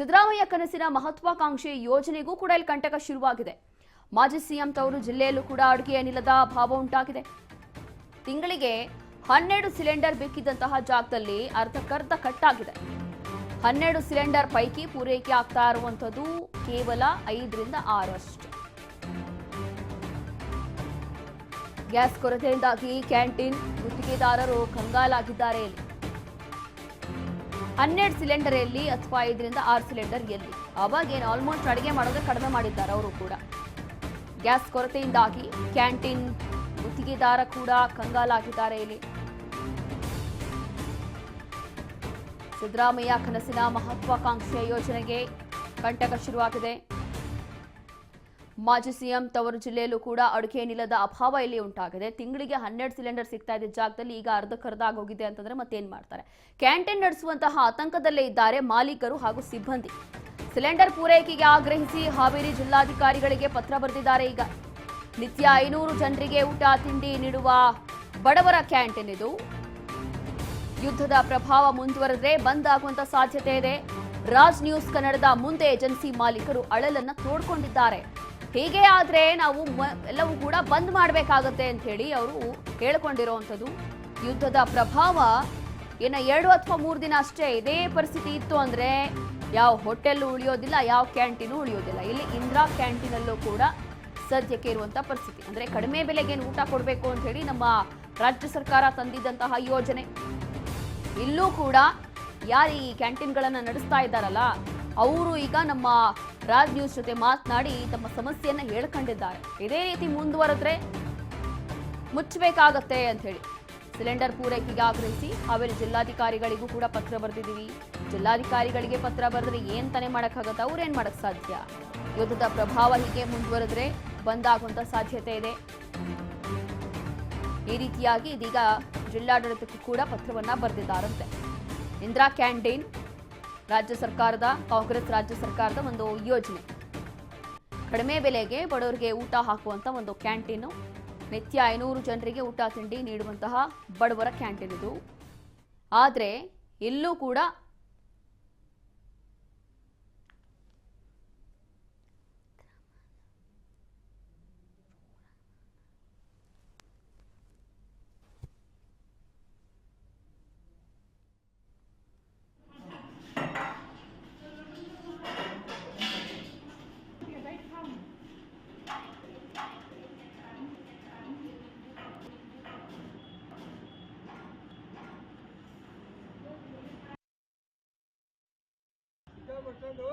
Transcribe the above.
ಸಿದ್ದರಾಮಯ್ಯ ಕನಸಿನ ಮಹತ್ವಾಕಾಂಕ್ಷಿ ಯೋಜನೆಗೂ ಕೂಡ ಇಲ್ಲಿ ಕಂಟಕ ಶುರುವಾಗಿದೆ. ಮಾಜಿ ಸಿಎಂ ತವರು ಜಿಲ್ಲೆಯಲ್ಲೂ ಕೂಡ ಅಡುಗೆ ಅನಿಲದ ಅಭಾವ ಉಂಟಾಗಿದೆ. ತಿಂಗಳಿಗೆ 12 ಸಿಲಿಂಡರ್ ಬೇಕಿದ್ದಂತಹ ಜಾಗದಲ್ಲಿ ಅರ್ಧಕ್ಕರ್ಧ ಕಟ್ಟಾಗಿದೆ. 12 ಸಿಲಿಂಡರ್ ಪೈಕಿ ಪೂರೈಕೆ ಆಗ್ತಾ ಇರುವಂತದ್ದು ಕೇವಲ 5 ರಿಂದ 6 ಅಷ್ಟೇ. ಗ್ಯಾಸ್ ಕೊರತೆಯಿಂದಾಗಿ ಕ್ಯಾಂಟೀನ್ ಗುತ್ತಿಗೆದಾರರು ಕಂಗಾಲಾಗಿದ್ದಾರೆ. 12 ಸಿಲಿಂಡರ್ ಎಲ್ಲಿ ಅಥವಾ 5 ರಿಂದ 6 ಸಿಲಿಂಡರ್ ಎಲ್ಲಿ? ಅವಾಗೇನು ಆಲ್ಮೋಸ್ಟ್ ಅಡುಗೆ ಮಾಡೋದೇ ಕಡಿಮೆ ಮಾಡಿದ್ದಾರೆ ಅವರು ಕೂಡ. ಗ್ಯಾಸ್ ಕೊರತೆಯಿಂದಾಗಿ ಕ್ಯಾಂಟೀನ್ ಗುತ್ತಿಗೆದಾರ ಕೂಡ ಕಂಗಾಲಾಗಿದ್ದಾರೆ. ಇಲ್ಲಿ ಸಿದ್ದರಾಮಯ್ಯ ಕನಸಿನ ಮಹತ್ವಾಕಾಂಕ್ಷೆಯ ಯೋಜನೆಗೆ ಕಂಟಕ ಶುರುವಾಗಿದೆ. ಮಾಜಿ ಸಿಎಂ ತವರು ಜಿಲ್ಲೆಯಲ್ಲೂ ಕೂಡ ಅಡುಗೆ ಅನಿಲದ ಅಭಾವ ಇಲ್ಲಿ ಉಂಟಾಗಿದೆ. ತಿಂಗಳಿಗೆ 12 ಸಿಲಿಂಡರ್ ಸಿಗ್ತಾ ಇದ್ದ ಜಾಗದಲ್ಲಿ ಈಗ ಅರ್ಧಕ್ಕರ್ಧ ಆಗೋಗಿದೆ ಅಂತಂದ್ರೆ ಮತ್ತೇನ್ ಮಾಡ್ತಾರೆ? ಕ್ಯಾಂಟೀನ್ ನಡೆಸುವಂತಹ ಆತಂಕದಲ್ಲೇ ಇದ್ದಾರೆ ಮಾಲೀಕರು ಹಾಗೂ ಸಿಬ್ಬಂದಿ. ಸಿಲಿಂಡರ್ ಪೂರೈಕೆಗೆ ಆಗ್ರಹಿಸಿ ಹಾವೇರಿ ಜಿಲ್ಲಾಧಿಕಾರಿಗಳಿಗೆ ಪತ್ರ ಬರೆದಿದ್ದಾರೆ. ಈಗ ನಿತ್ಯ 500 ಜನರಿಗೆ ಊಟ ತಿಂಡಿ ನೀಡುವ ಬಡವರ ಕ್ಯಾಂಟೀನ್ ಇದು. ಯುದ್ಧದ ಪ್ರಭಾವ ಮುಂದುವರೆದ್ರೆ ಬಂದ್ ಆಗುವಂತ ಸಾಧ್ಯತೆ ಇದೆ. ರಾಜ್ ನ್ಯೂಸ್ ಕನ್ನಡದ ಮುಂದೆ ಏಜೆನ್ಸಿ ಮಾಲೀಕರು ಅಳಲನ್ನ ತೋಡ್ಕೊಂಡಿದ್ದಾರೆ. ಹೀಗೆ ಆದ್ರೆ ನಾವು ಎಲ್ಲವೂ ಕೂಡ ಬಂದ್ ಮಾಡಬೇಕಾಗತ್ತೆ ಅಂತ ಹೇಳಿ ಅವರು ಹೇಳಿಕೊಂಡಿರುವಂಥದ್ದು. ಯುದ್ಧದ ಪ್ರಭಾವ ಇನ್ನು 2 ಅಥವಾ 3 ದಿನ ಅಷ್ಟೇ ಇದೇ ಪರಿಸ್ಥಿತಿ ಇತ್ತು ಅಂದ್ರೆ ಯಾವ ಹೋಟೆಲ್ ಉಳಿಯೋದಿಲ್ಲ, ಯಾವ ಕ್ಯಾಂಟೀನು ಉಳಿಯೋದಿಲ್ಲ. ಇಲ್ಲಿ ಇಂದಿರಾ ಕ್ಯಾಂಟೀನಲ್ಲೂ ಕೂಡ ಸದ್ಯಕ್ಕೆ ಇರುವಂತ ಪರಿಸ್ಥಿತಿ ಅಂದ್ರೆ ಕಡಿಮೆ ಬೆಲೆಗೆ ಊಟ ಕೊಡಬೇಕು ಅಂತ ಹೇಳಿ ನಮ್ಮ ರಾಜ್ಯ ಸರ್ಕಾರ ತಂದಿದ್ದಂತಹ ಯೋಜನೆ. ಇಲ್ಲೂ ಕೂಡ ಯಾರು ಈ ಕ್ಯಾಂಟೀನ್ಗಳನ್ನ ನಡೆಸ್ತಾ ಇದ್ದಾರಲ್ಲ ಅವರು ಈಗ ನಮ್ಮ ರಾಜ್ ನ್ಯೂಸ್ ಜೊತೆ ಮಾತನಾಡಿ ತಮ್ಮ ಸಮಸ್ಯೆಯನ್ನ ಹೇಳ್ಕೊಂಡಿದ್ದಾರೆ. ಇದೇ ರೀತಿ ಮುಂದುವರೆದ್ರೆ ಮುಚ್ಚಬೇಕಾಗತ್ತೆ ಅಂತ ಹೇಳಿ ಸಿಲಿಂಡರ್ ಪೂರೈಕೆಗೆ ಆಗ್ರಹಿಸಿ ಹಾವೇರಿ ಜಿಲ್ಲಾಧಿಕಾರಿಗಳಿಗೂ ಕೂಡ ಪತ್ರ ಬರೆದಿದ್ದೀವಿ. ಜಿಲ್ಲಾಧಿಕಾರಿಗಳಿಗೆ ಪತ್ರ ಬರೆದ್ರೆ ಏನ್ ತಾನೇ ಮಾಡಕ್ಕಾಗತ್ತೆ? ಅವ್ರೇನ್ ಮಾಡಕ್ ಸಾಧ್ಯ? ಯುದ್ಧದ ಪ್ರಭಾವ ಹೀಗೆ ಮುಂದುವರೆದ್ರೆ ಬಂದಾಗುವಂತ ಸಾಧ್ಯತೆ ಇದೆ. ಈ ರೀತಿಯಾಗಿ ಇದೀಗ ಜಿಲ್ಲಾಡಳಿತಕ್ಕೂ ಕೂಡ ಪತ್ರವನ್ನ ಬರೆದಿದ್ದಾರಂತೆ. ಇಂದಿರಾ ಕ್ಯಾಂಟೀನ್ ರಾಜ್ಯ ಸರ್ಕಾರದ ಕಾಂಗ್ರೆಸ್ ರಾಜ್ಯ ಸರ್ಕಾರದ ಒಂದು ಯೋಜನೆ. ಕಡಿಮೆ ಬೆಲೆಗೆ ಬಡವರಿಗೆ ಊಟ ಹಾಕುವಂತ ಒಂದು ಕ್ಯಾಂಟೀನು. ನಿತ್ಯ 500 ಜನರಿಗೆ ಊಟ ತಿಂಡಿ ನೀಡುವಂತಹ ಬಡವರ ಕ್ಯಾಂಟೀನ್ ಇದು. ಆದ್ರೆ ಇಲ್ಲೂ ಕೂಡ ಬರ್ಕೊಂಡು